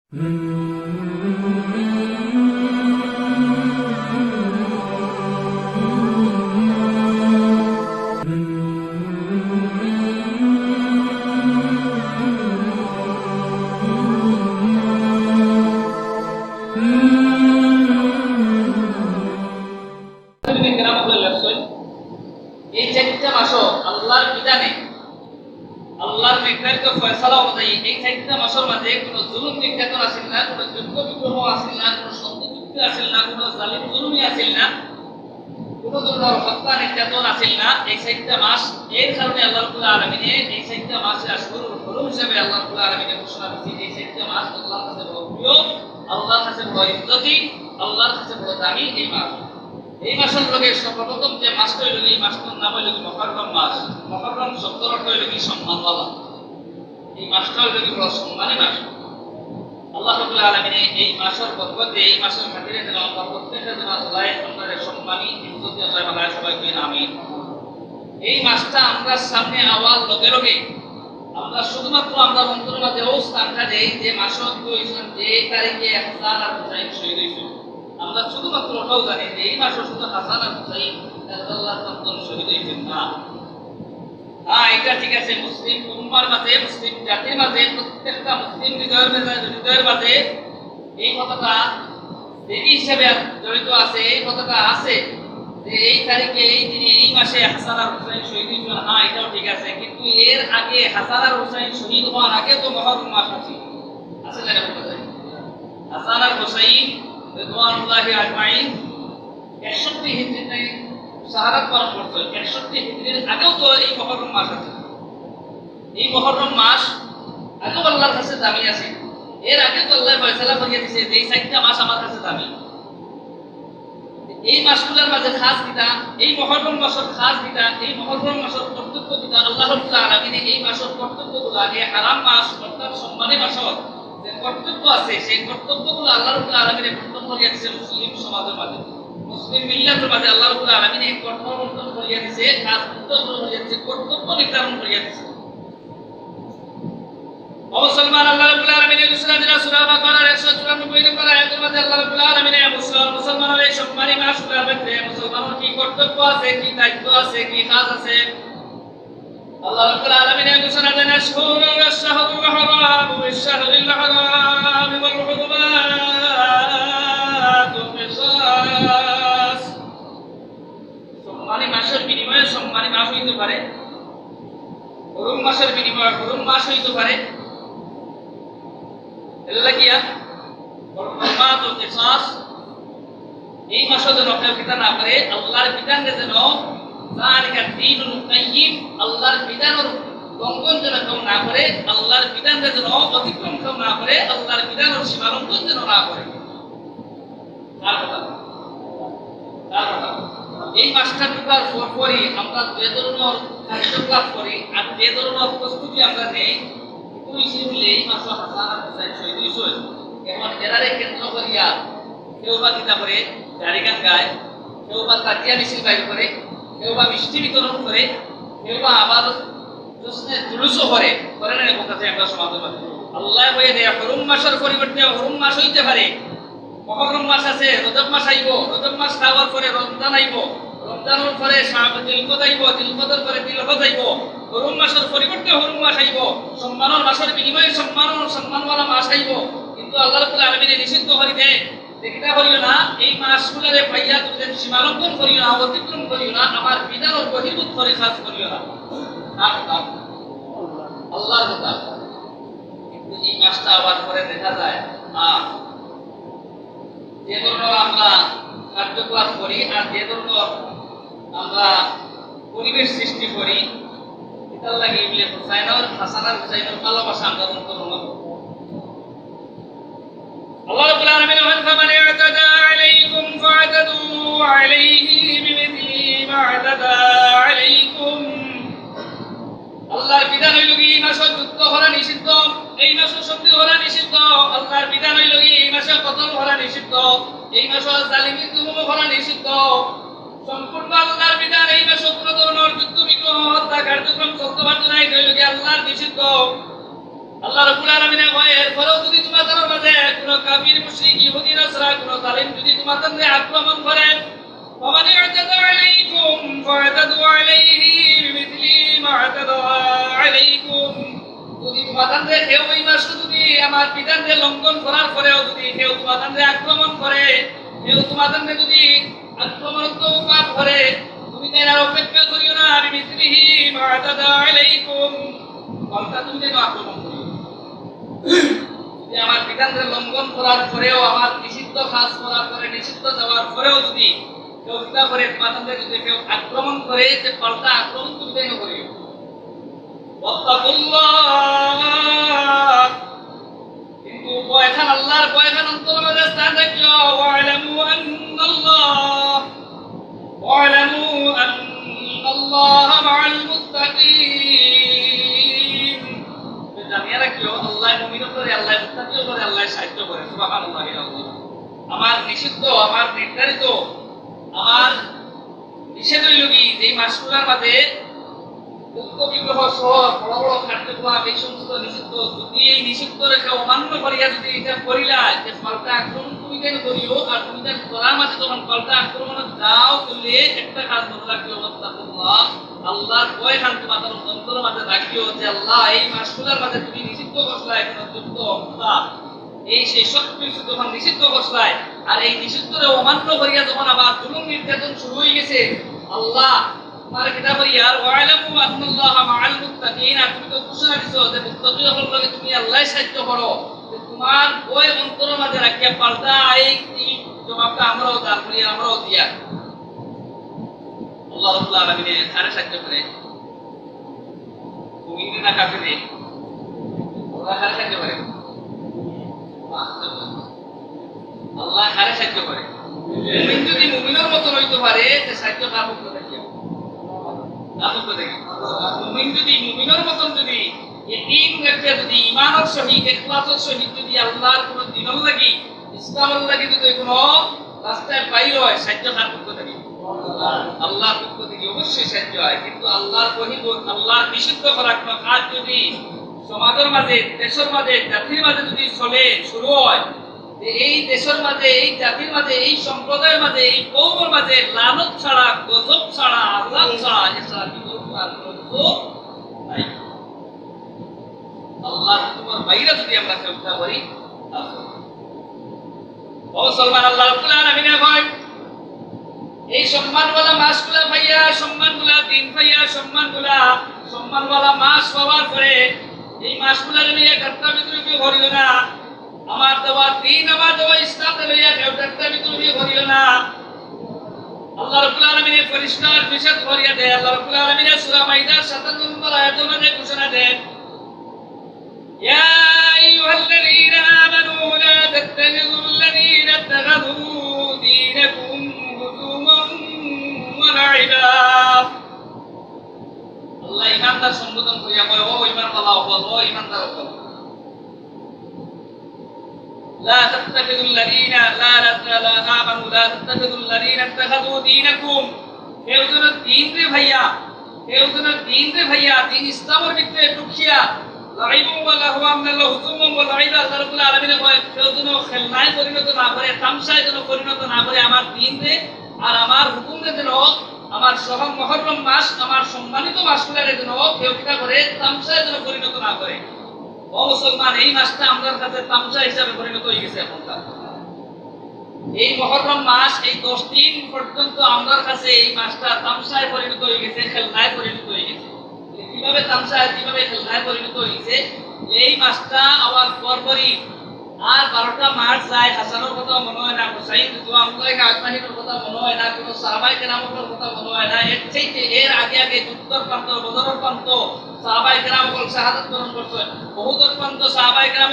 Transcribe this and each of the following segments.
এই চারটা মাসও আল্লাহর বিধানে আল্লাহর নির্ধারিত ফয়সালা অনুযায়ী এই চারটা মাসের মাঝে কোনো জুলুম নির্যাতন আসিল না, কোনো যুদ্ধ বিগ্রহ আসিল না, কোনো সন্ধিযুক্তি আসিল না, কোনো জালিম জুলুমি আসিল না, কোনো ধরনের হত্যা নির্যাতন আসিল না। এই চারটা মাস এর কারণে আল্লাহ রাব্বুল আলামিনে এই চারটা মাসে আশহুরুল হুরুম হিসেবে আল্লাহ রাব্বুল আলামিনে ঘোষণা করেছেন। এই চারটা মাস আল্লাহর কাছে বড় প্রিয়, আল্লাহর কাছে বড় ইজ্জতি, আল্লাহর কাছে বড় দামি এই মাস। এই মাসের লগে সর্বপ্রথম যে মাসটা হইল এই মাসটার নাম হইল মুহররম মাস। মুহররম শব্দের অর্থ হইল কি সম্মানওয়ালা। এই মাসটা হইল কি বড় সম্মানী মাস। আল্লাহ রাব্বুল আলামিন এই মাসের বরকতে এই মাসের খাতিরে যেন আমরা প্রত্যেকটা যেন আল্লাহ আমাদের সম্মানী ইজ্জতি আল্লাহ বানায় সবাইকে আমিন। এই মাসটা আমরা সামনে আওয়াজ লগে লগে আমরা শুধুমাত্র আমরা অন্তরের মাঝে ও স্থানটা দেই যে মাসত হইছেন যে তারিখে হাসান আর হুসাইন শহীদ হইছেন। আমরা শুধুমাত্র ওটাও জানি যে এই মাসে শুধু হাসান আর হুসাইন রাদিয়াল্লাহু তাআলা শহীদ হয়েছেন না। এটা ঠিক আছে, মুসলিম উম্মার মাঝে, মুসলিম জাতির মাঝে, প্রত্যেকটা মুসলিম হৃদয়ের মাঝে এই কথাটা দেবী হিসেবে জড়িত আছে। এই কথাটা আছে যে এই তারিখে এই দিনে এই মাসে হাসান আর হুসাইন শহীদ হয়েছেন। এটাও ঠিক আছে, কিন্তু এর আগে হাসান আর হুসাইন শহীদ হওয়ার আগে তো মুহররম মাস আছে না? হাসান আর হুসাইন রিদওয়ানুল্লাহি আজমাইন 61 হিজরিতে শাহাদাত বরণ করতে 61 হিজরির আগেও তো এই মুহররম মাস আছে। এই মুহররম মাস আগেও আল্লাহর কাছে দামি আছে। এর আগে তো আল্লাহ ফয়সালা করিয়ে দিয়েছে যে এই 4টা মাস আমার কাছে দামি। এই মাসগুলোর মাঝে খাস দিতা, এই মুহররম মাসের খাস দিতা, এই মুহররম মাসের কর্তব্য দিতা আল্লাহ রাব্বুল আলামিন এই মাসের কর্তব্যগুলো আগে হারাম মাস অর্থাৎ সম্মানী মাসের যে কর্তব্য আছে সেই কর্তব্যগুলো আল্লাহ রাব্বুল আলামিন বর্ণনা করিয়া দিয়েছেন মুসলিম সমাজের মাঝে, মুসলিম মিল্লাতের মাঝে আল্লাহ রাব্বুল আলামিন এই কর্তব্য বর্ণনা করিয়া দিয়েছে, কর্তব্য করিয়া দিয়েছে, কর্তব্য নির্ধারণ করিয়া দিয়েছে। মুসলমান আল্লাহ রাব্বুল আলামিন এই সূরা বাকারার 194 নম্বর আয়াতের মধ্যে আল্লাহ রাব্বুল আলামিন মুসলমানের এই সম্মানী মাসগুলোর মধ্যে মুসলমানের কি কর্তব্য আছে, কি দায়িত্ব আছে, কি কাজ আছে আল্লাহ রাব্বুল আলামিন ঘোষণা দেন। শাহরুল হারাম ওয়াশ-শাহরুল হারাম ওয়াল হুরুমাতু কিসাস। সম্মানী মাসের বিনিময়ে সম্মানী মাস হইতে পারে, হুরুম মাসের বিনিময়ে হুরুম মাস হইতে পারে। এলা কিয়া হুরুমাতু কিসাস। এই মাসে যেন কেউ বিধান না করে, আল্লাহর বিধানকে যেন যালিকা দীনুল কাইয়্যিম, আল্লাহর বিধানের লঙ্ঘন যেন কেউ না করে, আল্লাহর বিধানকে যেন অতিক্রম কেউ না করে, আল্লাহর বিধানের সীমা লঙ্ঘন যেন না করে। তার কথা এই মাসটা ঢোকার পরই আমরা যে ধরনের কার্যকলাপ করি আর যে ধরনের প্রস্তুতি আমরা নেই, এই মাসে হাসান আর হুসাইন শহীদ হয়েছেন। এখন এরারে কেন্দ্র করিয়া কেউ বা গীতা করে গাড়ি গান গায়, কেউ বা তাজিয়া মিছিল বাইর করে, কেউ বা মিষ্টি বিতরণ করে, কেউ বা আবার জুলুসও করে না এরকম কাছে আমরা সমাজে পাই। আল্লাহ হয়ে দেয় হুরুম মাসের পরিবর্তে হুরুম মাস হইতে পারে। মুহররম মাস আছে, রজব মাস আইব, রজব মাস খাওয়ার পরে রমজান আইব, রমজানের পরে জিলকদ আইব, জিলকদের পরে জিলহজ আইব। হুরুম মাসের পরিবর্তে হুরুম মাস আইব, সম্মানের মাসের বিনিময়ে সম্মানওয়ালা মাস আইব। কিন্তু আল্লাহ রাব্বুল আলামিন নিষিদ্ধ করে দেয় যেটা করিও না, এই মাসগুলোরে পাইয়া তুমি সীমালঙ্ঘন করিও না, অতিক্রম করিও না, আমার বিধানের বহির্ভূত করে কাজ করিও না। আল্লাহর কথা। কিন্তু এই মাসটা আবার পরে দেখা যায় যে ধরনের আমরা কার্যকলাপ করি আর যে ধরনের আমরা পরিবেশ সৃষ্টি করি, এটার লাগে এগুলি হাসান আর হুসাইনের ভালোবাসা আমরা অন্তর অনুভব। আল্লাহ রাব্বুল আলামিন বলেন ফামান ইয়াতাদা আলাইকুম ফা'তাদু আলাইহি বিমিথলি মা আতাদা আলাইকুম। আল্লাহর বিধান হইল কি এই মাসে যুদ্ধ করা নিষিদ্ধ, এই মাসে সন্ধি করা নিষিদ্ধ। আল্লাহর বিধান হইল কি এই মাসে কতল করা নিষিদ্ধ, এই মাসে জালিমি জুলুম করা নিষিদ্ধ। সম্পূর্ণ আল্লাহর বিধান। এই মাসে কোনো ধরনের যুদ্ধ বিগ্রহ হত্যা কার্যক্রম চলতে পারত না, এটা হইল কি আল্লাহর নিষিদ্ধ। আল্লাহ রাব্বুল আলামিনের ভয়। এরপরেও যদি তোমাদের মাঝে কোনো কাফির মুশরিক ইহুদি নাসারা কোনো জালিম যদি তোমাদের আক্রমণ করে ومن اعتدى عليكم فاعتدوا عليه بمثل ما اعتدى عليكم যদি তোমাদের কেউ এই মাসে যদি আমার বিধানকে লঙ্ঘন করার পরেও যদি কেউ তোমাদের আক্রমণ করে কেউ তোমাদের যদি আক্রমণাত্মক করে তুমি তার অপেক্ষা করিও না আমি মিথলিহি মা আতাদা আলাইকুম পাল্টা তুমি যেন আক্রমণ করিও যে আমার বিধানকে লঙ্ঘন করার পরেও আমার নিষিদ্ধ কাজ করার পরে নিষিদ্ধ যাওয়ার পরেও যদি কেউ চিন্তা করে তোমাদের যদি কেউ আক্রমণ করে যে পাল্টা আক্রমণ তুমি যেন করিও কিন্তু বয়খান আল্লাহর বয়খান অন্তর মাঝে স্থান রাখিও ওয়ালামু আন্নাল্লাহ মাআল মুত্তাকিন জানিয়ে রাখিও আল্লাহ মুমিনের উপরে আল্লাহ মুত্তাকির উপরে আল্লাহ সাহায্য করে সুবহানাল্লাহ আমার নিষিদ্ধ আমার নির্ধারিত আমার নিষেধ হইল কি যে মাসগুলোর মাঝে উক্ত বিগ্রহ সহ বড় বড় কার্যক্রম এই সমস্ত নিষিদ্ধ যদি এই নিষিদ্ধ রেখা অমান্য করিয়া যদি এটা করিলা যে পাল্টা আক্রমণ তুমি কেন করিও আর তুমি তার করার মাঝে যখন পাল্টা আক্রমণ যাও করলে একটা কাজ মনে রাখিও আল্লাহ আল্লাহর ভয় খান তোমাদের অন্তর মাঝে রাখিও যে আল্লাহ এই মাসগুলোর মাঝে তুমি নিষিদ্ধ করলা এখন যুক্ত এই সেই সব কিছু যখন নিষিদ্ধ করলাই আর এই নিষিদ্ধরে অমান্য করিয়া যখন আবার জুলুম নির্যাতন শুরু হয়ে গেছে আল্লাহ তোমার কিতাব ইয়ার ওয়ালামু আন্নাল্লাহ মাআল মুত্তাকিন আর তুমি তো ঘোষণা দিছো যে মুত্তাকিনদের লগে তুমি আল্লাহর সাহায্য করো যে তোমার ওই অন্তর মাঝে রাখিয়া পাল্টা এই জবাবটা আমরাও দান করি আমরাও দিয়া আল্লাহ রাব্বুল আলামিন সারা সাহায্য করে মুমিন না কাফিরে আল্লাহ সারা সাহায্য করে আল্লাহ সারা সাহায্য করে মুমিন যদি মুমিনের মত হইতে পারে যে সাহায্য কার পক্ষ থেকে মুমিন যদি মুমিনের মতন যদি ইয়াকিন রাখে যদি ঈমানের সহিত ইখলাসের সহিত যদি আল্লাহর কোন দিনের লাগি ইসলামের লাগি যদি কোনো রাস্তায় বাইর হয় সাহায্য কার পক্ষ থেকে আল্লাহর পক্ষ থেকে অবশ্যই সাহায্য হয় কিন্তু আল্লাহর বহির্ভূত আল্লাহর নিষিদ্ধ করা কোনো কাজ যদি সমাজের মাঝে দেশের মাঝে জাতির মাঝে যদি চলে শুরু হয় যে এই দেশের মাঝে এই জাতির মাঝে এই সম্প্রদায়ের মাঝে এই কওমের মাঝে লানত ছাড়া গজব ছাড়া আযাব ছাড়া এছাড়া বিকল্প আর কোনো নাই আল্লাহ তোমার বাইরে যদি আমরা চেষ্টা করি ও মুসলমান আল্লাহ রাব্বুল আলামিন কয় এই সম্মানওয়ালা মাসগুলা ভাইয়া সম্মানগুলা দিন ভাইয়া সম্মানওয়ালা মাস পাওয়ার পরে এই মাসগুলার নিয়ে একটা বিদ্রোহী করিও না আমার দেওয়া দিন আমার দেওয়া ইসলাম লইয়া একটা বিদ্রোহী করিও না আল্লাহ রাব্বুল আলামিন পরিষ্কার নিষেধ করিয়া দেয় আল্লাহ রাব্বুল আলামিন সূরা মাইদার 57 নম্বর আয়াতের মধ্যে ঘোষণা দেন ইয়া আইয়ুহাল্লাযীনা আমানু লা তাত্তাখিযুল্লাযীনা ইত্তাখাযু দীনাকুম হুজুমান ওয়া লাইবা আল্লাহ ঈমানদার সম্বোধন করিয়া কয় ও ঈমানওয়ালা ও ঈমানদার لا تتخذوا الذين لا آمنوا لا تتخذوا الذين اتخذوا دينكم কেউজনের দিন রে ভাইয়া দিন ইসলামের ভিতরে ঢুকিয়া লাইবু ওয়া লাহওয়া মিনাল হুজুম ওয়া লাইবা আল্লাহ রাব্বুল আলামিন কয় কেউজন খেলনায় পরিণত না করে তামসায় যেন পরিণত না করে আমার দিন রে আর আমার হুকুম রে যেন আমার সহ মুহররম মাস আমার সম্মানিত মাসগুলোর যেন কেউ কিটা করে তামসায় যেন পরিণত না করে ও মুসলমান এই মাসটা আমাদের কাছে তামসা হিসাবে পরিণত হয়ে গেছে এখনকার এই মুহররম মাস এই 10 দিন পর্যন্ত আমাদের কাছে এই মাসটা তামসায় পরিণত হয়ে গেছে খেলনায় পরিণত হয়ে গেছে কিভাবে তামসায় কিভাবে খেলনায় পরিণত হয়ে গেছে এই মাসটা আবার পরপরই আর 12টা মাস যায় হাসানের কথা মনে হয় না হুসাইন দুআমুল্লাহ আজমাহিনের কথা মনে হয় না কোনো সাহাবায়ে কেরামের কথা মনে হয় না এর চাইতে এর আগে যুদ্ধের প্রান্ত বদরের প্রান্ত সাহাবায়ে কেরাম শাহাদাত বরণ করছেন উহুদের প্রান্ত সাহাবায়ে কেরাম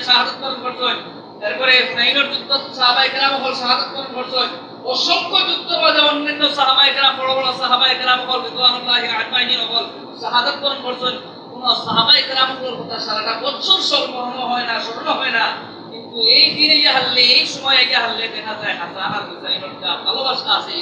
শাহাদাত বরণ করছেন এরপরে হুনাইনের যুদ্ধ সাহাবায়ে কেরাম শাহাদাত বরণ করছেন অসংখ্য যুদ্ধের মাঝে অন্যান্য সাহাবায়ে কেরাম বড় বড় সাহাবায়ে কেরাম রিদওয়ানুল্লাহ আজমাইন শাহাদাত বরণ করছেন কোন সাহাবায়ে কেরামের কথা সারাটা বছর স্মরণ হয় না কিন্তু এই দিনে যে হারলে এই সময়ে যে হারলে দেখা যায় হাসান আর হুসাইনের যা ভালোবাসা আছে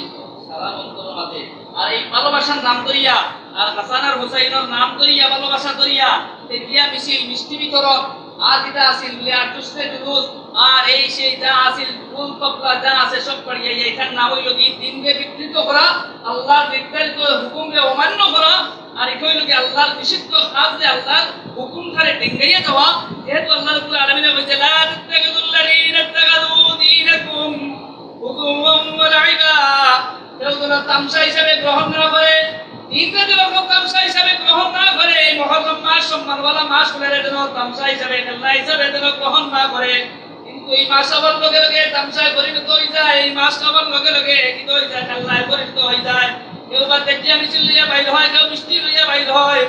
সারা অন্তরের মাঝে আর এই ভালোবাসার নাম করিয়া আর হাসান আর হুসাইনের নাম করিয়া ভালোবাসা করিয়া তেজিয়া মিছিল মিষ্টি বিতরণ আর কিতা আসিল বলে আর দুসরে জুলুস আর এই সেই যা আসিল ফুল কপলা যা আছে সব করিয়ে এইটার নাম হইল কি দিনকে বিকৃত করা, আল্লাহর নির্ধারিত হুকুমকে অমান্য করা, আর এটা হইল কি আল্লাহর নিষিদ্ধ কাজ যে আল্লাহর হুকুম ধারে ডিঙ্গাইয়া যাওয়া। যেহেতু আল্লাহ রাব্বুল আলামিন বলেছে লা তাত্তাখিযুল্লাযীনা ইত্তাখাযু দীনাকুম হুজুওয়ান ওয়া লাইবা, কেউ যেন তামসা হিসেবে গ্রহণ না করে, দিনকে যেরকম তামসা হিসেবে গ্রহণ না করে, এই মুহররম মাস সম্মানওয়ালা মাস বলে যেন তামসা হিসেবে খেলনা হিসেবে যেন গ্রহণ না করে। কিন্তু এই মাস আবার লগে লগে তামসায় পরিণত হয়ে যায়, এই মাস আবার লগে লগে কি হয়ে যায়, খেলনায় পরিণত হয়ে যায়। কেউ বা তেজিয়া মিছিল লইয়া বাইর হয়, কেউ মিষ্টি লইয়া বাইর হয়,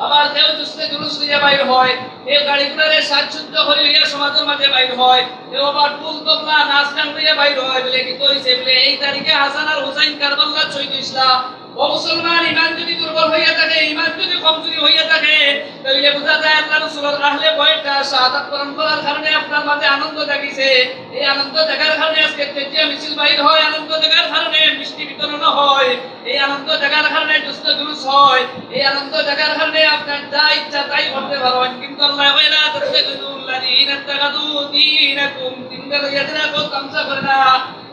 আবার কেউ দুসরে জুলুস লইয়া বাইর হয়, কেউ গাড়ি ঘোড়ারে সাজসজ্জা করে লইয়া সমাজের মাঝে বাইর হয়, কেউ আবার ফুল তবলা নাচ গান লইয়া বাইর হয়। বলে কি কইছে বলে এই তারিখে হাসান আর হুসাইন কারবালার শহীদ ইসলাম। ও মুসলমান, ইমান যদি দুর্বল হইয়া থাকে, ইমান যদি কমজোরি হইয়া থাকে, তাহলে বোঝা যায় আল্লাহ রাসূলের আহলে বয়টা শাহাদাত বরণ করার কারণে আপনার মাঝে আনন্দ জাগিছে। এই আনন্দ জাগার কারণে আজকে তেজিয়া মিছিল বাইর হয়, আনন্দ জাগার কারণে মিষ্টি বিতরণ হয়, এই আনন্দ জাগার কারণে দুসরে জুলুস হয়, এই আনন্দ জাগার কারণে আপনার যা ইচ্ছা তাই করতে পারেন। কিন্তু আল্লাহ ওয়ালা তাত্তাখিযুল্লাযীনা ইত্তাখাযু দীনাকুম, দিনকে লইয়া যারা কেউ তামসা করে না,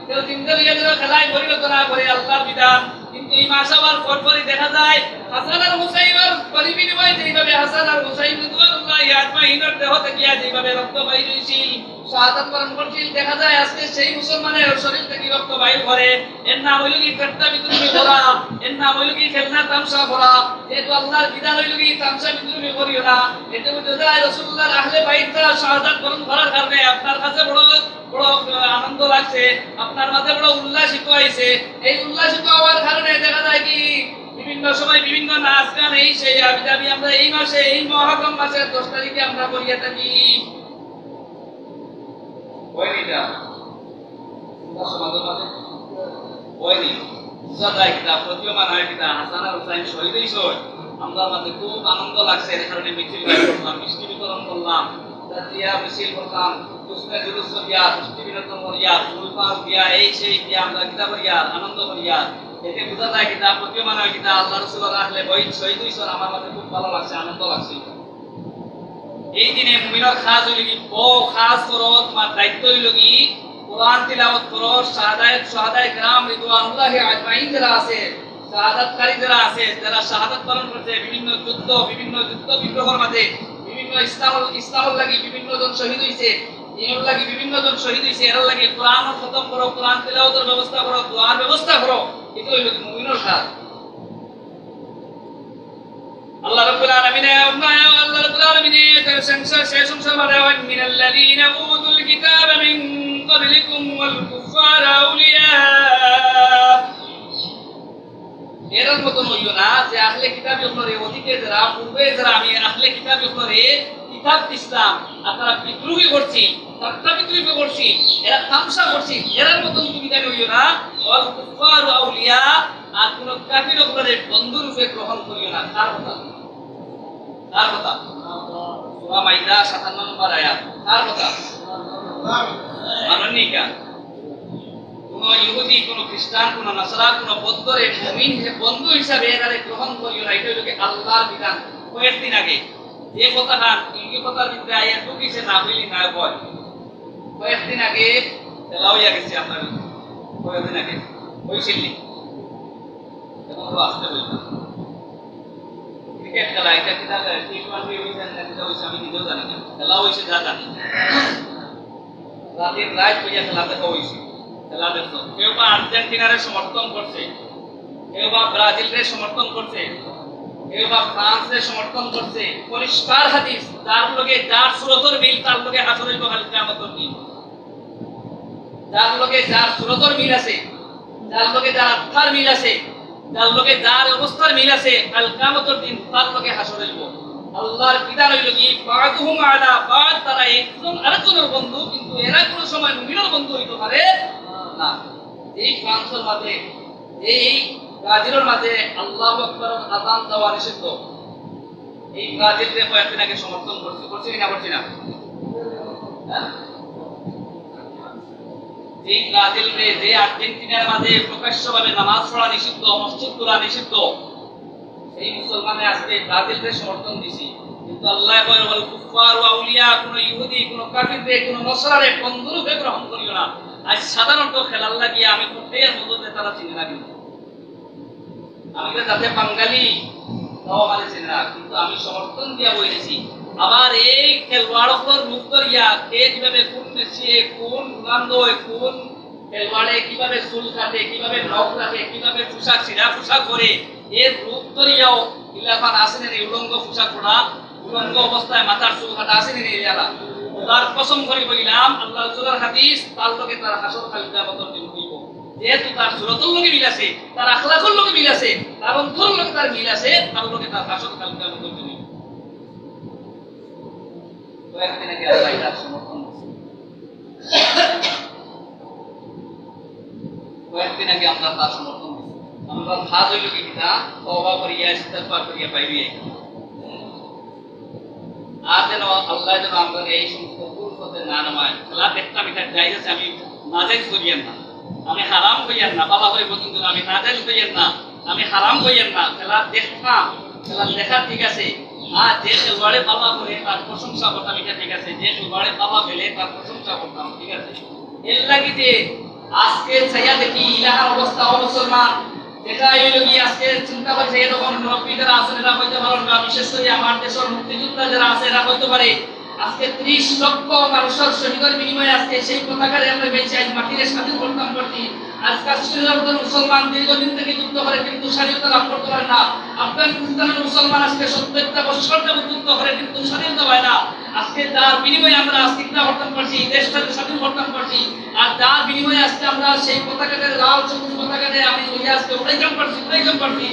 কেউ দিনকে লইয়া যারা খেলায় পরিণত না করে আল্লাহর বিধান। কিন্তু এই মাস আবার পরপরই দেখা যায় হাসান আর হুসাইনের পরিবিনিময় যেভাবে হাসান আর হুসাইন রাদিয়াল্লাহু আজমাইনের দেহ থেকে যেভাবে রক্ত বাইর হয়েছিল, শাহাদাত বরণ করছিল, দেখা যায় আজকে সেই মুসলমানের শরীর থেকে রক্ত বাইর করে। এর নাম হইল কি ঠাট্টা বিদ্রুপি করা, এর নাম হইল কি খেলনা তামসা করা। যেহেতু আল্লাহর বিধান হইল কি তামসা বিদ্রুপি করিও না, এতে বোঝা যায় রাসূলুল্লাহর আহলে বাইতরা শাহাদাত বরণ করার কারণে আপনার কাছে বড় বড় আনন্দ লাগছে, আপনার মাঝে বড় উল্লাসিত হয়েছে। এই উল্লাসিত হওয়ার কারণে দেখা যায় কি বিভিন্ন সময় বিভিন্ন নাচ গান এই সেই আবিদাবি আমরা এই মাসে এই মুহররম মাসের 10 তারিখে আমরা করিয়া থাকি। হয়নি না সমাজের মাঝে হয়নি সদাই কিতা প্রতীয়মান হয় কিতা হাসান আর হুসাইন শহীদ হইছে, আমরা মাঝে খুব আনন্দ লাগছে। এর কারণে মিছিল করলাম, মিষ্টি বিতরণ করলাম, তাজিয়া মিছিল করলাম, দুসরে জুলুস দিয়া মিষ্টি বিতরণ করিয়া ফুলপাল দিয়া এই সেই দিয়া আমরা কিতা করিয়া আনন্দ করিয়া। এতে বোঝা যায় কিতা প্রতীয়মান হয় কিতা আল্লাহ রাসূলের আহলে বাইত শহীদ হইছে, আমার মাঝে খুব ভালো লাগছে, আনন্দ লাগছে। এই দিনে মুমিনের খাস হইল কি খাস করো, তোমার দায়িত্ব হইল কি কোরআন তিলাওয়াত করো। শাহাদায়ে کرام রিদওয়ানুল্লাহি আজমাইন যারা আছে, শাহাদাতকারী যারা আছে, যারা শাহাদাত বরণ করছে বিভিন্ন যুদ্ধ বিগ্রহের মাঝে, বিভিন্ন ইসলামের লাগি বিভিন্ন জন শহীদ হইছে, এর লাগি বিভিন্ন জন শহীদ হইছে, এর লাগি কোরআন খতম করো, কোরআন তিলাওয়াতের ব্যবস্থা করো, দোয়ার ব্যবস্থা করো। এটা হইল কি মুমিনের কাজ। আল্লাহ রাব্বুল আলামিন শেষ সংসার মানে মিনাল্লাযীনা উতুল কিতাবা মিন ক্বাবলিকুম ওয়াল কুফারা আউলিয়া। এর মতন হইল না যে আহলে কিতাব ইখনরে ওদিকে যারা পূর্বে যারা আমি আহলে কিতাব ইখনরে কিতাব ইসলাম আপনারা বিদ্রোহী করছি, তাত্তা বিদ্রোহী করছি, এরা তামসা করছি, এর মতন তুমি জানি হইল না। ওয়াল কুফারা আউলিয়া, আর কোন কাফির ইখনরে বন্ধু রূপে গ্রহণ করিও না। কার কথা? কার কথা? সূরা মাইদা 57 নম্বর আয়াত। কার কথা? মাননি কা কোন ইহুদি, কোন খ্রিস্টান, কোন নাসারা, কোন বৌদ্ধরে মুমিন বন্ধু হিসাবে এরারে গ্রহণ করিও না। এটা হলো কি আল্লাহর বিধান। কয়েকদিন আগে যে কথাটা এই কথার ভিতরে আয়াত ঢুকিছে না বলি না বল, কয়েকদিন আগে তেলাও হইয়া গেছে আপনার, কয়েকদিন আগে হইছিল এবং আসতে বললাম ক্রিকেট খেলা, এটা কিনা টি-20 হইছে না কিনা হইছে আমি নিজেও জানি না, খেলা হইছে যা জানি রাতের রাত হইয়া খেলা দেখা হইছে। খেলা দেখছো, কেউ বা আর্জেন্টিনারে সমর্থন করছে, কেউ বা ব্রাজিলের সমর্থন করছে, কেউ বা ফ্রান্সের সমর্থন করছে। পরিষ্কার হাদিস, যার লগে যার সুরতর মিল তার লগে হাসর হইব কাল কিয়ামতের দিন। যার লগে যার সুরতর মিল আছে, যার লগে যার আত্মার মিল আছে, যার লগে যার অবস্থার মিল আছে, কাল কিয়ামতের দিন তার লগে হাসর হইব। আল্লাহর বিধান হইল কি বাদুহুম আলা বাদ, তারা একজন আরেকজনের বন্ধু, কিন্তু এরা কোন সময় মুমিনের বন্ধু হইতে পারে না। এই ফ্রান্সের মাঝে, এই ব্রাজিলের মাঝে আল্লাহু আকবার আযান দেওয়া নিষিদ্ধ। এই ব্রাজিলকে কয়েকদিন আগে সমর্থন করছি না করছি না? এই ব্রাজিলকে, যে আর্জেন্টিনার মাঝে প্রকাশ্যভাবে নামাজ পড়া নিষিদ্ধ, মসজিদ খোলা নিষিদ্ধ, এই মুসলমানে আজকে ব্রাজিলকে সমর্থন দিছি। আল্লাহ কয় ওয়াল কুফার ওয়া আউলিয়া, কোন ইহুদি কোন কাফিররে কোন নসরারে বন্ধুরূপে গ্রহণ করিও না। আজ সাধারণত খেলার লাগিয়ে আমি প্রত্যেকের মধ্যে তারা চিনে না, কিন্তু আমি তো যাতে বাঙালি তাও আমার চিনে না, কিন্তু আমি সমর্থন দিয়া বলেছি। আবার এই খেলোয়াড়দের মুখ করিয়া কে কিভাবে কোন মেসি কোন রোনালদো কোন খেলোয়াড়ে কিভাবে চুল কাটে, কিভাবে নখ রাখে, কিভাবে পোশাক ছিঁড়া পোশাক পরে, এর রূপ ধরিয়াও ইলাফান আসেন এই উলঙ্গ পোশাক পরা, উলঙ্গ অবস্থায় মাথার চুল কাটা আসেন এই যারা, তার কসম করে বলিলাম আল্লাহ রাসূলের হাদিস, তার লগে তার হাসর খালি কিয়ামতের দিন হইব। যেহেতু তার সুরতুল লগে মিল আছে, তার আখলাকুল লগে মিল আছে, তার অন্তর লগে তার মিল আছে, তার লগে তার হাসর খালি কিয়ামতের দিন হইব। কয়েকদিন আগে আল্লাহ তার সমর্থন কয়েকদিন আগে আমরা তার সমর্থন আমরা খাজ হইল কি না তওবা করিয়া ইস্তিগফার করিয়া পাইবে। আর যেন আল্লাহ যেন আমরা এই সমস্ত ভুল পথে না নামায়। খেলা দেখতাম এটা জায়েজ আছে, আমি নাজায়েজ করিয়েন না, আমি হারাম করিয়েন না, বাবা করে পর্যন্ত আমি নাজায়েজ করিয়েন না, আমি হারাম করিয়েন না। খেলা দেখতাম, খেলা দেখা ঠিক আছে, আর যে খেলোয়াড়ে বাবা করে তার প্রশংসা করতাম, এটা ঠিক আছে, যে খেলোয়াড়ে বাবা পেলে তার প্রশংসা করতাম, ঠিক আছে। এর লাগিতে আজকে ছায়া দেখি ইলাহার অবস্থা অমুসলমান, যেটা এই লোক আজকে চিন্তা করছে এরকম মুরব্বী যারা আছেন এরা হইতে পারেন, বা বিশেষ করে আমার দেশের মুক্তিযোদ্ধা যারা আছে এরা হইতে পারে। আজকে 30 লক্ষ মানুষের শহীদের বিনিময়ে আজকে সেই পতাকারে আমরা বেঁচে আজ মাটিরে স্বাধীন করতাম করছি। আজ কাশ্মীরের মুসলমান দীর্ঘদিন থেকে যুদ্ধ করে কিন্তু স্বাধীনতা লাভ করতে পারে না। আফগানিস্তানের মুসলমান আজকে 70টা বছর ধরে যুদ্ধ করে কিন্তু স্বাধীনতা পায় না। আজকে তার বিনিময়ে আমরা আস্তিকতা বর্তন করছি, দেশটাকে স্বাধীন বর্তন করছি, আর তার বিনিময়ে আজকে আমরা সেই পতাকাকে লাল সবুজ পতাকাকে আমি আজকে উড়াইজাম করছি।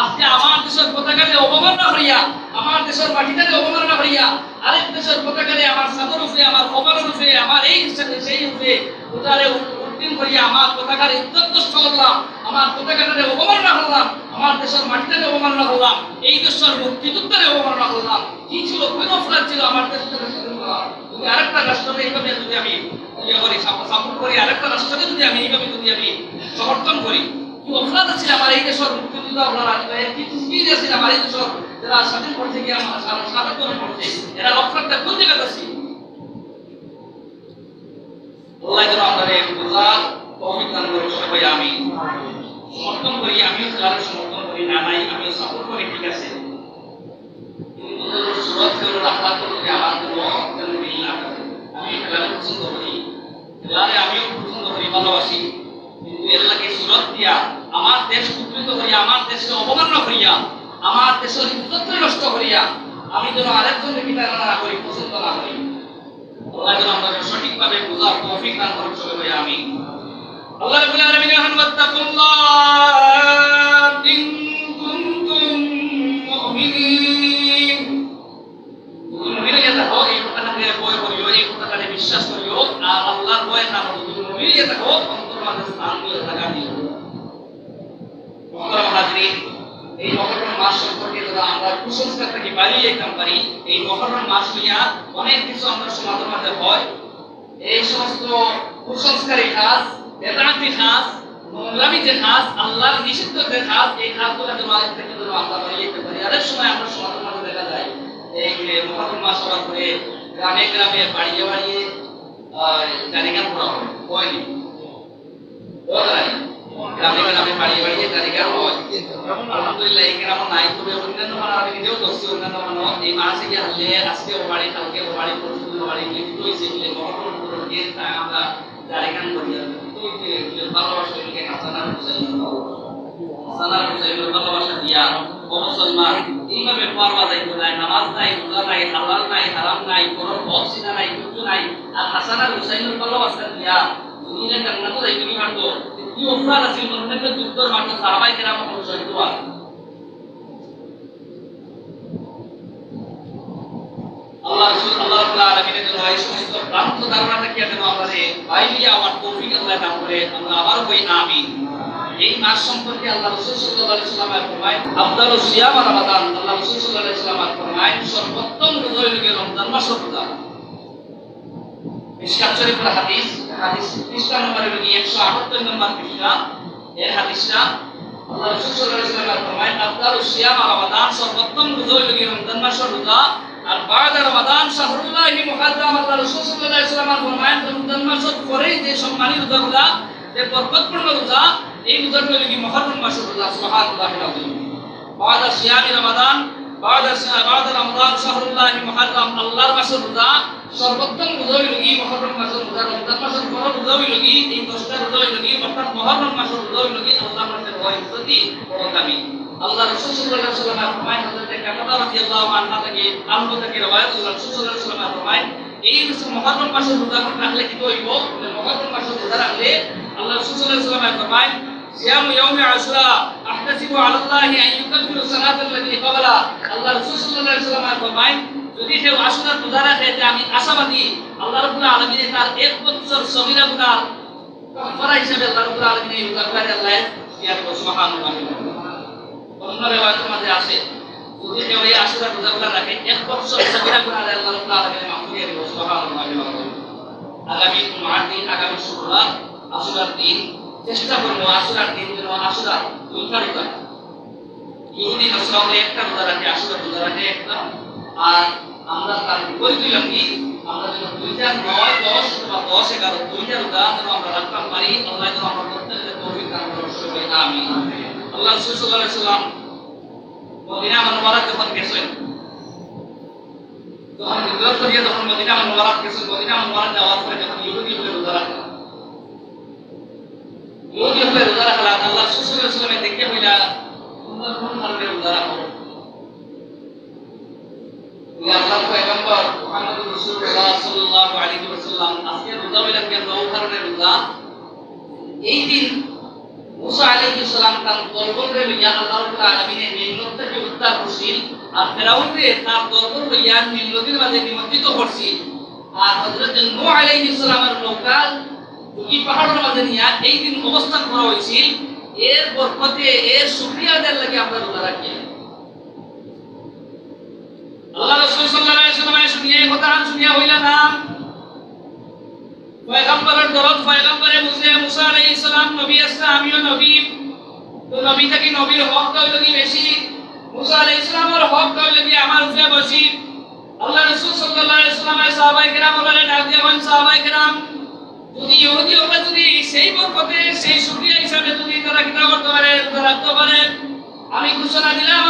আজকে আমার দেশের পতাকাকে অবমাননা করিয়া, আমার দেশের মাটিটাকে অবমাননা করিয়া আরেক দেশের পতাকাকে আমার সাদর উপরে, আমার কপালের উপরে, আমার এই সেই উপরে ওটারে উত্তীর্ণ করিয়া আমার পতাকার ইজ্জত নষ্ট করলাম, আমার পতাকাটাকে অবমাননা করলাম, আমার দেশের মাটিটাকে অবমাননা করলাম, এই দেশের মুক্তিযুদ্ধকে অবমাননা করলাম। কি ছিল, কোন অপরাধ ছিল আমার দেশটাকে স্বাধীন করা? যদি আরেকটা রাষ্ট্রকে এইভাবে যদি আমি সাপোর্ট করি, আরেকটা রাষ্ট্রকে যদি আমি এইভাবে যদি আমি সমর্থন করি, কি অপরাধ আছে আমার এই দেশের মুক্তিযুদ্ধ অপরাধ? কি আছে আমার এই দেশের যারা স্বাধীন করছে, কি আমার স্বাধীন করছে, এরা অপরাধটা কোন জায়গায় আছে? আল্লাহ যেন আমাদের বুঝার তৌফিক দান করুন সবাই। আমি সমর্থন করি, আমিও খেলার সমর্থন করি, না নাই আমিও সাপোর্ট করি, ঠিক আছে, কিন্তু সুরত খেলার আখলাক করতে আমার কোনো মিল না। আমি খেলার পছন্দ করি, খেলারে আমিও পছন্দ করি, ভালোবাসি, কিন্তু এর লাগে সুরত দিয়া আমার দেশ কুৎসিত করিয়া, আমার দেশকে অবমাননা করিয়া, আমার দেশের ইজ্জত নষ্ট করিয়া আমি যেন আরেকজনকে বিদায় না করি, পছন্দ না করি। আল্লাহ যেন আমাদের সঠিকভাবে বোঝার তৌফিক দান করুন সবাই। আমি আল্লাহ রাব্বুল আলামিন ওয়াত্তাকুল্লাহ ইন কুনতুম মুমিনিন, মুমিনিয়া দেখো এই কথাটাকে ভয় করিও, এই কথাটাকে বিশ্বাস করিও, আর আল্লাহর ভয় না করো। তুমি মুমিনিয়া দেখো অন্তর মাঝে স্থান দিয়ে থাকা দিও। মুহতারাম হাজরিন, এই মহররম মাস সম্পর্কে যারা আমরা কুসংস্কার থেকে বাড়িয়ে একদম পারি, এই মহররম মাস নিয়ে অনেক কিছু আমরা সমাজের মাঝে হয়। এই সমস্ত কুসংস্কারী কাজ, বেদাতি কাজ, নোংরামি যে কাজ, আল্লাহর নিষিদ্ধ যে কাজ, এই কাজগুলো যেন আরেক থেকে যেন আমরা বাড়িয়ে যেতে পারি। অনেক সময় আমরা সমাজের মাঝে দেখা যায় এই মহররম মাস হওয়ার পরে গ্রামে গ্রামে বাড়িয়ে বাড়িয়ে জারিগান করা হয়নি, গ্রামে গ্রামে বাড়িয়ে বাড়িয়ে জারিগান হয়। আলহামদুলিল্লাহ এই গ্রাম নাই, তবে অন্যান্য মানে আমি নিজেও দেখছি অন্যান্য মানে এই মাসে গিয়ে হারলে আজকে ও বাড়ি, কালকে ও বাড়ি, পরশু ও বাড়ি লিখিত হয়েছে বলে মহরম দিয়ে আমরা জারিগান করি। ভালোবাসা ভালোবাসা দিয়া মুসলমান এইভাবে পারবা যাইতো নাই, নামাজ নাই, রোজা নাই, হালাল নাই, হারাম নাই, কোনো হক সিনা নাই, কিছু নাই, আর হাসান আর হুসাইনের ভালোবাসা দিয়া দুনিয়া জান্নাত যাইতে কি পারতো? কি অপরাধ আছে অন্যান্য যুদ্ধের মাঠে সাহাবায়ে কেরাম শহীদ হওয়া? আল্লাহ রাসূল আল্লাহ রাব্বুল আলামিনের জন্য এই সমস্ত ভ্রান্ত ধারণাটাকে যেন আমাদের বাইরিয়া আমার তৌফিক আল্লাহ দান করে। আমরা আবার কই আমিন। এই মাস সম্পর্কে আল্লাহ রাসূল সাল্লাল্লাহু আলাইহি ওয়াসাল্লাম ফরমায়, আফদালুস সিয়াম রমাদান। আল্লাহ রাসূল সাল্লাল্লাহু আলাইহি ওয়াসাল্লাম ফরমায়, সর্বোত্তম রোজা হলো রমজান মাসের রোজা। মিশকাত শরীফের হাদিস 30 নম্বরের 178 নম্বর পৃষ্ঠা, এই হাদিসটা আল্লাহ রাসূল সাল্লাল্লাহু আলাইহি ওয়াসাল্লাম ফরমায়, আফদালুস সিয়াম রমাদান, সর্বোত্তম রোজা হলো রমজান মাসের রোজা। আর বাদা রমাদান শাহরুল্লাহি মুহাররম আল্লাহ রাসূল সাল্লাল্লাহু আলাইহি ওয়াসাল্লাম ফরমায়েন রমজান মাসের পরেই যে সম্মানিত রোজাগুলা যে বরকতপূর্ণ রোজা এই রোজাগুলো কি মুহররম মাসের রোজা সুবহানাল্লাহিল আযীম বাদা সিয়ামি রমাদান বাদা রমাদান শাহরুল্লাহি মুহাররম আল্লাহর মাসের রোজা সর্বোত্তম রোজা হইল কি মুহররম মাসের রোজা রমজান মাসের পর রোজা হইল কি এই 10টা রোজা হইল কি অর্থাৎ মুহররম মাসের রোজা হইল কি আল্লাহর মাসের ওয়াইফতি বড় দামি আল্লাহ রাসূল সাল্লাল্লাহু আলাইহি ওয়াসাল্লাম ফরমায় হযরত কাতাদা রাদিয়াল্লাহু আনহা থেকে riwayat আল্লাহ রাসূল সাল্লাল্লাহু আলাইহি ওয়াসাল্লাম ফরমায় এই মুহররম মাসের রোজা রাখলে কি হইব মুহররম মাসের রোজা রাখলে আল্লাহ রাসূল সাল্লাল্লাহু আলাইহি ওয়াসাল্লাম ফরমায় সিয়াম ইয়াউমি আশুরা আহতাসিবু আলাল্লাহি আন ইউকাফিরু সালাত আল্লাতী ক্বাবলা আল্লাহ রাসূল সাল্লাল্লাহু আলাইহি ওয়াসাল্লাম ফরমায় যদি কেউ আশুরা রোজা রাখে যে আমি আশাবাদী আল্লাহ রাব্বুল আলামিন তার এক বছর সগীরা গুনাহ কাফারা হিসেবে আল্লাহ রাব্বুল আলামিন এই রোজাকে আল্লাহ দিয়া দেব সুবহানাল্লাহ অন্য রিওয়ায়াতের মধ্যে আছে যদি কেউ এই আশুরা রোজাগুলো রাখে এক বছর সগীরা গুনাহ আল্লাহ রাব্বুল আলামিন মাফ করে দেব সুবহানাল্লাহ আগামী জুমার দিন আগামী শুক্রবার আশুরার দিন চেষ্টা করব আশুরার দিন যেন আশুরা দুইটা রোজা ইহুদি নসরানি একটা রোজা রাখে আশুরা রোজা রাখে একটা আর আমরা তার বিপরীত হইলাম কি আমরা যেন 2009 10 অথবা 10 11 দুইটা রোজা যেন আমরা রাখতে পারি আল্লাহ যেন আমরা প্রত্যেককে তৌফিক দান করুন সবাই আমিন আল্লাহ রাসূল সাল্লাল্লাহু আলাইহি ওয়াসাল্লাম মদিনা মুবারক যখন গেছেন তখন হিজরত করে যখন মদিনা মুবারক গেছেন মদিনা মুবারক যাওয়ার পরে যখন ইহুদি হয়ে রোজা রাখলেন ইহুদি হয়ে রোজা রাখলেন আল্লাহ রাসূল সাল্লাল্লাহু আলাইহি ওয়াসাল্লাম দেখে হইলা তোমরা কোন ধরনের রোজা রাখো আল্লাহর পয়গম্বর মুহাম্মদ রাসূলুল্লাহ সাল্লাল্লাহু আলাইহি ওয়াসাল্লাম আজকে রোজা হইলা কি নও ধরনের রোজা এই দিন মুসা আলাইহিস সালাম তার দরবারে লইয়া আল্লাহ রাব্বুল আলামিনের নিম্নত থেকে উত্তর করছিল আর ফেরাউনকে তার দরবার লইয়া নীল নদীর মাঝে নিমজ্জিত করছিল আর হযরত নূহ আলাইহিস সালামের নৌকা দুই পাহাড়ের মাঝে নিয়া এই দিন অবস্থান করা হয়েছিল এর বরকতে এর শুকরিয়া আদায়ের লাগি আমরা রোজা রাখি আল্লাহ রাসূল সাল্লাল্লাহু আলাইহি ওয়াসাল্লাম শুনিয়া হইলা না পয়গম্বরের দরদ পয়গম্বরে মুসা আলাইহিস সালাম নবী আছে আমিও নবী তো নবী থেকে নবীর হক কইল কি বেশি মুসা আলাইহিস সালামের হক কইল কি আমার উপরে বেশি আল্লাহ রাসূল সাল্লাল্লাহু আলাইহি ওয়াসাল্লাম সাহাবায়ে কেরাম বলেন ডাক দিয়া বলেন সাহাবায়ে কেরাম যদি ইহুদি ওরা যদি সেই বরকতে সেই শুকরিয়া হিসাবে যদি তারা কিনা করতে পারে রাখতে পারে আমি ঘোষণা দিলাম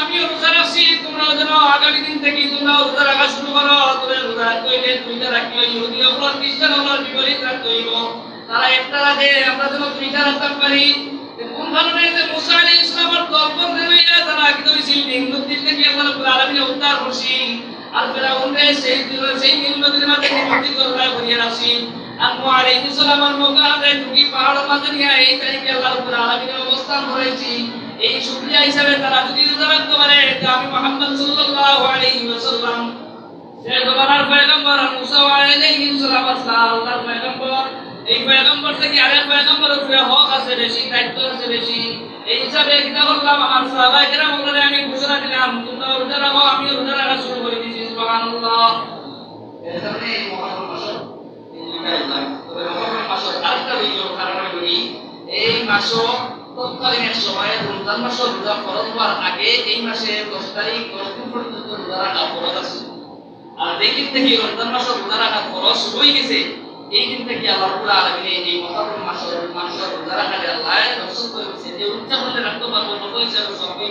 আমিও রোজা রাখছি তোমরা যেন আগামী দিন থেকে তোমরা রোজা রাখা শুরু করো তবে রোজা কইলে দুইটা রাখিও ইহুদি ওরা খ্রিস্টান ওরা বিপরীত রাখতে হইব তারা একটা রাখে আমরা যেন দুইটা রাখতে পারি কোন কারণে যে মুসা আলাইহিস সালামের দরবার হইয়া তারা কি করেছিল নীল নদী থেকে আল্লাহ রাব্বুল আলামিন উদ্ধার করছিল আর ফেরাউনকে সেই নীল নদীর মাঝে নিমজ্জিত করিয়া রাখছিল আর নূহ আলাইহিস সালামের নৌকাতে দুই পাহাড়ের মাঝে নিয়ে এই তারিখে আল্লাহ রাব্বুল আলামিনের অবস্থান করেছি এই শুকরিয়া হিসাবে তারা যদি রোজা রাখতে পারে যে আমি মুহাম্মদ সাল্লাল্লাহু আলাইহি ওয়াসাল্লাম সে জমানার পয়গম্বর মুসা আলাইহিস সালাম আল্লাহর পয়গম্বর এই পয়গম্বর থেকে আরেক পয়গম্বরের উপরে হক আছে বেশি দায়িত্ব আছে বেশি এই হিসাবে কিনা করলাম আমার সাহাবায়ে কেরাম বলে আমি ঘোষণা দিলাম তোমরা রোজা রাখো আমি রোজা রাখা শুরু করে দিয়েছি সুবহানাল্লাহ এর সামনে মুহাম্মদ মাসে আরেকটা কারণ হলো এই মাসও তৎকালীন সময়ে রমজান মাসের রোজা ফরজ হওয়ার আগে এই মাসে 10 তারিখ 10 দিন পর্যন্ত রোজা রাখা ফরজ আছে আর যেদিন থেকে রমজান মাসের রোজা রাখা ফরজ শুরু হয়ে গেছে এই দিন থেকে আল্লাহ রাব্বুল আলামিন এই মুহররম মাসের রোজা রাখা আল্লাহ রসুল করেছে যে উচ্চা করলে রাখতে পারবো নফল হিসাবে সবই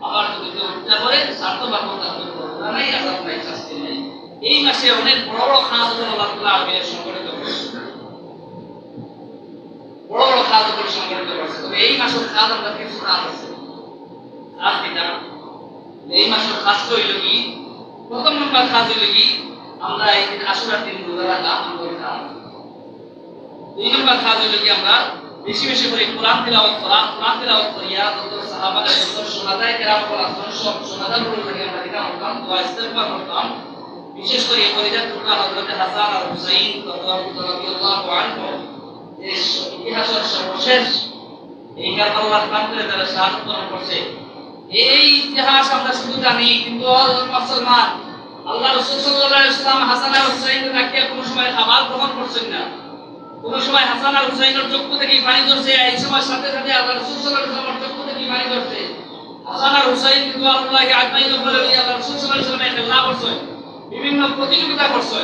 আবার যদি কেউ উচ্চা করে সার্থ পারবো তাহলে রোজা নাই আসার নাই শাস্তি নেই এই মাসে অনেক বড় বড় খাস আল্লাহ রাব্বুল আলামিন সংগঠিত করেছে বড় বড় কাজ করে সংগঠিত করছে তবে এই মাসের কাজ আমরা কিছু কাজ আছে কাজ কিনা এই মাসের কাজ হইল কি প্রথম নম্বর কাজ হইল কি আমরা এই দিন আশুরার দিন রোজা রাখা আমাদের কাজ দুই নম্বর কাজ হইল কি আমরা বেশি বেশি করে কোরআন তিলাওয়াত করিয়া যত সাহাবায়ে যত সুহাদায়ে কেরাম সব সুহাদাগুলো থেকে আমরা দিনা করতাম দোয়া ইস্তেগফার করতাম বিশেষ করে ফরিদাতুল্লাহ হযরত হাসান আর হুসাইন রাদিয়াল্লাহু আনহু ইতিহাসের সর্বশেষ এই কারবালার প্রান্তরে যারা শাহাদাত বরণ করছে এই ইতিহাস আমরা শুধু জানি কিন্তু মুসলমান আল্লাহ রাসূল সাল্লাল্লাহু আলাইহি ওয়াসাল্লাম হাসান আর হুসাইনের রাখিয়া কোনো সময় খাবার গ্রহণ করছেন না কোনো সময় হাসান আর হুসাইনের চক্ষু থেকে পানি ঝরছে এই সময় সাথে সাথে আল্লাহ রাসূল সাল্লাল্লাহু আলাইহি ওয়াসাল্লামের চক্ষু থেকে পানি ঝরছে হাসান আর হুসাইন রাদিয়াল্লাহু আনহুর উপরে আল্লাহ রাসূল সাল্লাল্লাহু আলাইহি ওয়াসাল্লাম খেলা করছে, বিভিন্ন প্রতিযোগিতা করছে।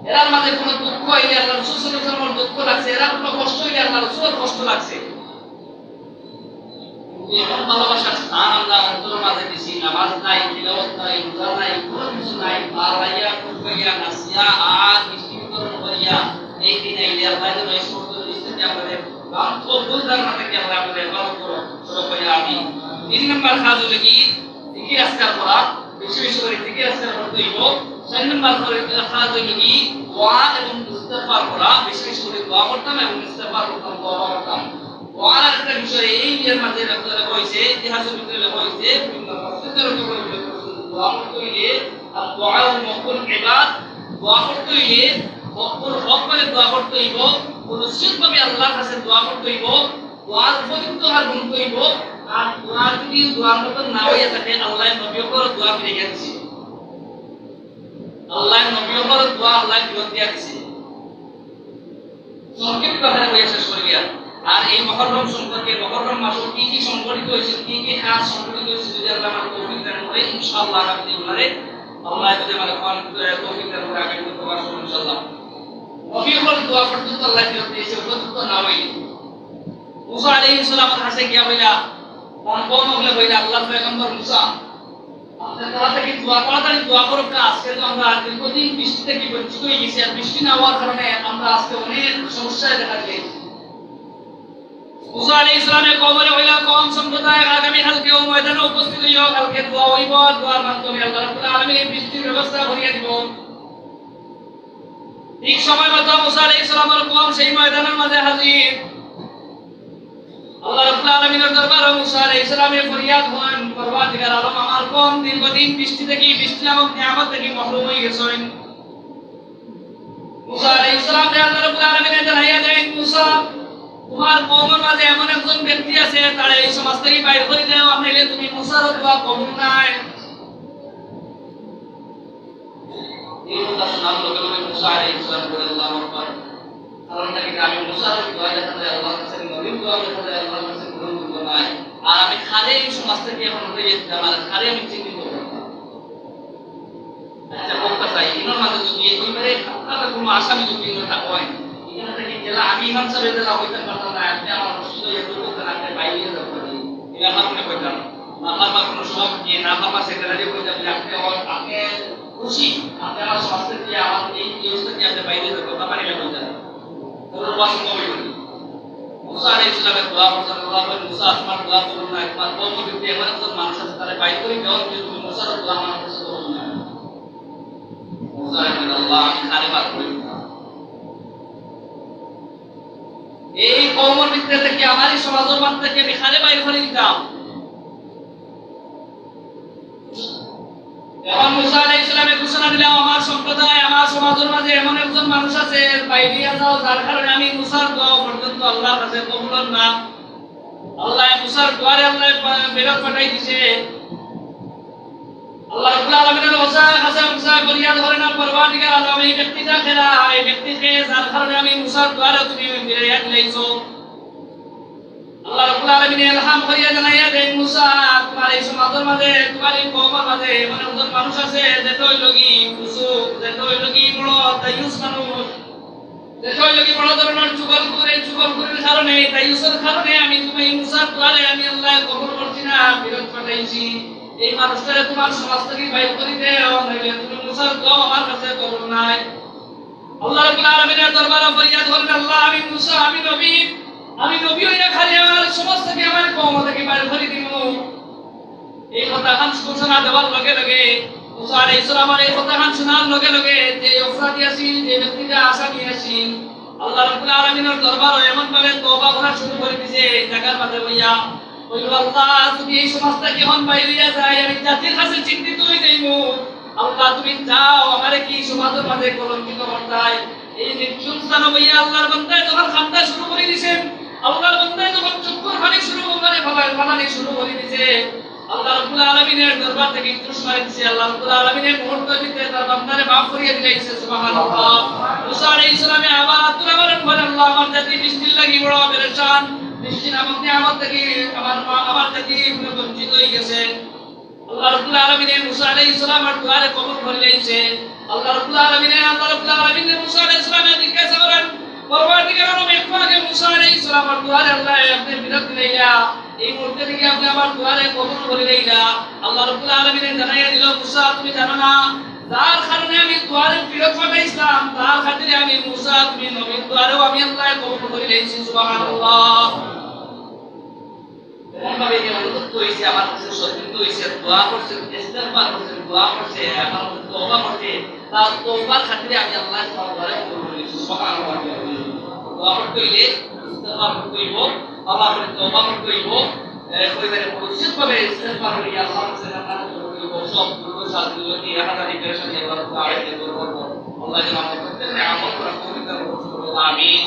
এরার মাঝে কোনো দুঃখ হইলে আল্লাহ রাসূল সাল্লাল্লাহু আলাইহি ওয়াসাল্লামের দুঃখ লাগছে, এরা কোনো কষ্ট হইলে আল্লাহ রাসূলের কষ্ট লাগছে। এমন ভালোবাসার স্থান আমরা অন্তরের মাঝে দিছি, নামাজ নাই, তিলাওয়াত নাই, রোজা নাই, কোনো কিছু নাই, পালাইয়া কুফরিয়া নাসিয়া আর মিষ্টি বিতরণ করিয়া এই দিন আইলে আল্লাহ যেন এই সমস্ত দৃষ্টিতে আমাদের বান্ধব বুঝদার থেকে আল্লাহ আমাদের হেফাজত করো, সরব হইয়া আমিন। 3 নম্বর কাজ হলো কি জিকির আজকার করা, বেশি বেশি করে জিকির আজকার করতে হইব। 4 নম্বর কাজ হলো কি দোয়া এবং ইস্তিগফার করা, বেশি বেশি করে দোয়া করতাম এবং ইস্তিগফার করতাম, তওবা করতাম। দোয়ার একটা বিষয় এই এর মধ্যে লেখা হয়েছে, ইতিহাসের ভিতরে লেখা হয়েছে, বিভিন্ন তফসিরের ভিতরে লেখা হয়েছে, দোয়া করতে হইলে আর দোয়া মকবুল ইবাদ, দোয়া করতে হইলে মকবুল হক করে দোয়া করতে হইব, পরিশুদ্ধভাবে আল্লাহর কাছে দোয়া করতে হইব, দোয়ার উপযুক্ত হার গুনতে হইব। আর দোয়া যদি দোয়ার মতন না হইয়া থাকে আল্লাহ নবীর উপর দোয়া ফিরে গেছে, আল্লাহ নবীর উপর দোয়া আল্লাহ ফিরত দিয়া দিয়েছে। সংক্ষিপ্ত আকারে বলে শেষ করি। আর এই মুহররম সম্পর্কে, মুহররম মাসে কি কি সংঘটিত হয়েছে, কি কি কাজ সংঘটিত হয়েছে, যদি আল্লাহ আমাদের তৌফিক দান করে ইনশাআল্লাহ আগামী দিনে আল্লাহ যদি আমাদের তৌফিক দান করে আগামী দিনে প্রকাশ করব ইনশাআল্লাহ। নবীর উপর দোয়া পর্যন্ত আল্লাহ ফিরত দিয়েছে, উপযুক্ত না হইলে মুসা আলাইহিস সালামের কাছে গিয়া বইলা কোন কোন হলে বইলা আল্লাহর পয়গম্বর মুসা আপনি তাড়াতাড়ি দোয়া করুন, আজকে তো আমরা দীর্ঘদিন বৃষ্টি থেকে বঞ্চিত হয়ে গেছি, আর বৃষ্টি না হওয়ার কারণে আমরা আজকে অনেক সমস্যায় দেখা দিয়েছি। মুসা আলাইহিস সালামের কওমে হইলা কওম সম্প্রদায় আগামী কালকে ওই ময়দানে উপস্থিত হইও, কালকে দোয়া হইব, দোয়ার মাধ্যমে আল্লাহ রাব্বুল আলামিন এই বৃষ্টির ব্যবস্থা করিয়া দিব। ঠিক সময় মতো মুসা আলাইহিস সালামের কওম সেই ময়দানের মাঝে হাজির। আল্লাহ রাব্বুল আলামিনের দরবারে মুসা আলাইহিস সালামের ফরিয়াদ হন, পরওয়ারদিগার আলম আমার কওম দীর্ঘদিন বৃষ্টি নামক নিয়ামত থেকে মাহরুম হয়ে গেছেন। মুসা আলাইহিস সালাম আল্লাহ রাব্বুল আলামিনের জানাইয়া দেন, মুসা তোমার কওমের মাঝে এমন একজন ব্যক্তি আছে, তারে এই সমাজ থেকে বাইর করে দাও, নাইলে তুমি মুসার দোয়া কবুল নাই। এই কথা শোনার লগে লগে মুসা আলাইহিস সালাম বলেন আল্লাহু আকবার, কারণটা কি আমি মুসার দোয়া দেখা যায় আল্লাহর কাছে, নবীর দোয়া দেখা যায় আল্লাহর কাছে গ্রহণযোগ্য নয়, আর আমি খালি এই সমাজ থেকে এখন হয়ে যেতাম, আর খালি আমি চিন্তিত করতাম। আচ্ছা বলতে চাই ইনার মাঝে যদি এইবারে আপনারা কোনো আসামি যদি না হয় এখানে থেকে জেলা আমি ইমাম সাহেব জেলা হইতে পারতাম না, আপনি আমার রসুল এত করতেন, আপনি বাইরে যাব পারি এটা আমার মনে করতাম না, আমার কোনো সব দিয়ে না, আমার সেক্রেটারি কইতাম যে আপনি খুশি আপনি আমার স্বাস্থ্য দিয়ে আমার এই ব্যবস্থা দিয়ে আপনি বাইরে যাব কথা পারি না কইতাম তোর পছন্দ হইল। মুসা আলাইহিস সালামের দোয়া করতেন, আল্লাহ বলেন মুসা তোমার দোয়া করুন না, তোমার কওম যদি এমন একজন মানুষ আছে তারে বাইরে করে দাও, তুমি মুসার দোয়া আমার কাছে করুন না। মুসা বলেন আল্লাহ আমি খালি বাদ করি না, এই কওমের ভিতরে থেকে আমারই সমাজের মধ্যে থেকে আমি খালি বাইরে করে দিতাম। এখন মুসা আলাইহিস সালামের ঘোষণা দিলাম আমার সম্প্রদায় আমার সমাজের মাঝে এমন একজন মানুষ আছে বাইরে যাও, যার কারণে আমি মুসার দোয়া পর্যন্ত আল্লাহর কাছে কবুল না। আল্লাহ মুসার দোয়ারে আল্লাহ বেরত পাঠাই দিয়েছে। আল্লাহ রাব্বুল আলামিনের কাছে মুসা ফরিয়াদ করেন, পরওয়ারদিগার আলম এই ব্যক্তিটা খেলা, এই ব্যক্তিকে যার কারণে আমি মুসার দোয়ারে তুমি ফিরাইয়া দিলাইছো। আল্লাহ রাব্বুল আলামিন ইলহাম করিয়া জানাইয়া দেন, মুসা তোমার এই সমাজের মাঝে তোমার এই কওমের মাঝে এমন একজন মানুষ আছে যেটা হইল কি ফুসুক, যেটা হইল কি বড় দায়ুস মানুষ, যেটা হইল কি বড় ধরনের চুগলখুরের কারণে দায়ুসের কারণে আমি তুমি মুসার দোয়ারে আমি আল্লাহ কবুল করছি না, ফিরত পাঠাইছি। এই মানুষটারে তোমার সমাজ থেকে বাইর করে দাও, নাইলে তুমি মুসার দোয়া আমার কাছে কবুল নাই। আল্লাহ রাব্বুল আলামিনের দরবারে ফরিয়াদ করেন, আল্লাহ আমি মুসা আমি নবী হইয়া খালি আমার সমাজ থেকে আমার কওম থেকে বাইর করে দিব। এই কথা খান ঘোষণা দেওয়ার লগে লগে মুসা আলাইহিস সালাম এই কথা খান শোনার লগে লগে যে অপরাধী আছিল, যে ব্যক্তিটা আসামি আছিল, আল্লাহ রাব্বুল আলামিনের দরবারে এমন ভাবে তওবা করা শুরু করে দিয়েছে এই জায়গার মধ্যে হইয়া ওই আল্লাহ যদি এই সমাজ থেকে হন বাইর হইয়া যায় আমি জাতির কাছে চিন্তিত হয়ে যাইব। আল্লাহ তুমি যাও আমারে কি সমাজের মাঝে কলঙ্কিত করতাই। এই নির্জুম স্থান হইয়া আল্লাহর বান্দায় যখন কান্দা শুরু করে দিয়েছেন, আল্লাহর বান্দায় যখন চুপর পানি শুরু করে দিয়েছে, আল্লাহ রাব্বুল আলামিনের দরবার থেকে ইতরুস মারি দিয়েছে। আল্লাহ রাব্বুল আলামিনের মুহূর্তের ভিতরে তার বান্দারে maaf করিয়ে দিয়েছে। সুবহানাল্লাহ। মুসা আলাইহিস সালাম আবার তুলে বলেন, আল্লাহ আমার জাতি বৃষ্টির লাগি বড় পেরেশান, বৃষ্টি নামক নিয়ামত থেকে আমার থেকে বঞ্চিত হয়ে গেছে। আল্লাহ রাব্বুল আলামিন মুসা আলাইহিস সালামের দুআরে কবুল করে নিয়েছে। আল্লাহ রাব্বুল আলামিন মুসা আলাইহিস সালামের জিজ্ঞাসা করেন, পরবর্তীকালে আমি একটু আগে মুসা আলাইহিস সালামের দুআরে আল্লাহ আপনি বিরত দিলেন, এই মুহূর্তে থেকে আপনি আমার দুআরে কবুল করে নিলেন। আল্লাহ রাব্বুল আলামিন জানাইয়া দিল, মুসা তুমি জানো না যার কারণে আমি দুআরে ফিরত পাঠাইছিলাম তার খাতিরে আমি মুসা তুমি নবীর দুআরেও আমি আল্লাহ কবুল করে নিয়েছি। সুবহানাল্লাহ। এমনভাবে যে অনুতপ্ত হয়েছে, আমার কাছে সত্যিত হয়েছে, দোয়া করছে, ইস্তেগফার করছে, দোয়া করছে, আমার কাছে তওবা করছে, তার তওবার খাতিরে আমি আল্লাহ তাআলার কবুল করি। সুবহানাল্লাহ। দোয়া করতে হইলে ইস্তেগফার করতে হইব, আল্লাহর কাছে তওবা করতে হইব, কইবারে পরিশুদ্ধভাবে ইস্তেগফার করি, আল্লাহর কাছে আমরা করব সব গুলো সাথীগুলোকে হাজারি পেরেশানি আল্লাহ তাআলা দূর করব। আল্লাহ যেন আমাদের প্রত্যেককে আমল করা কবুল করুন। আমিন।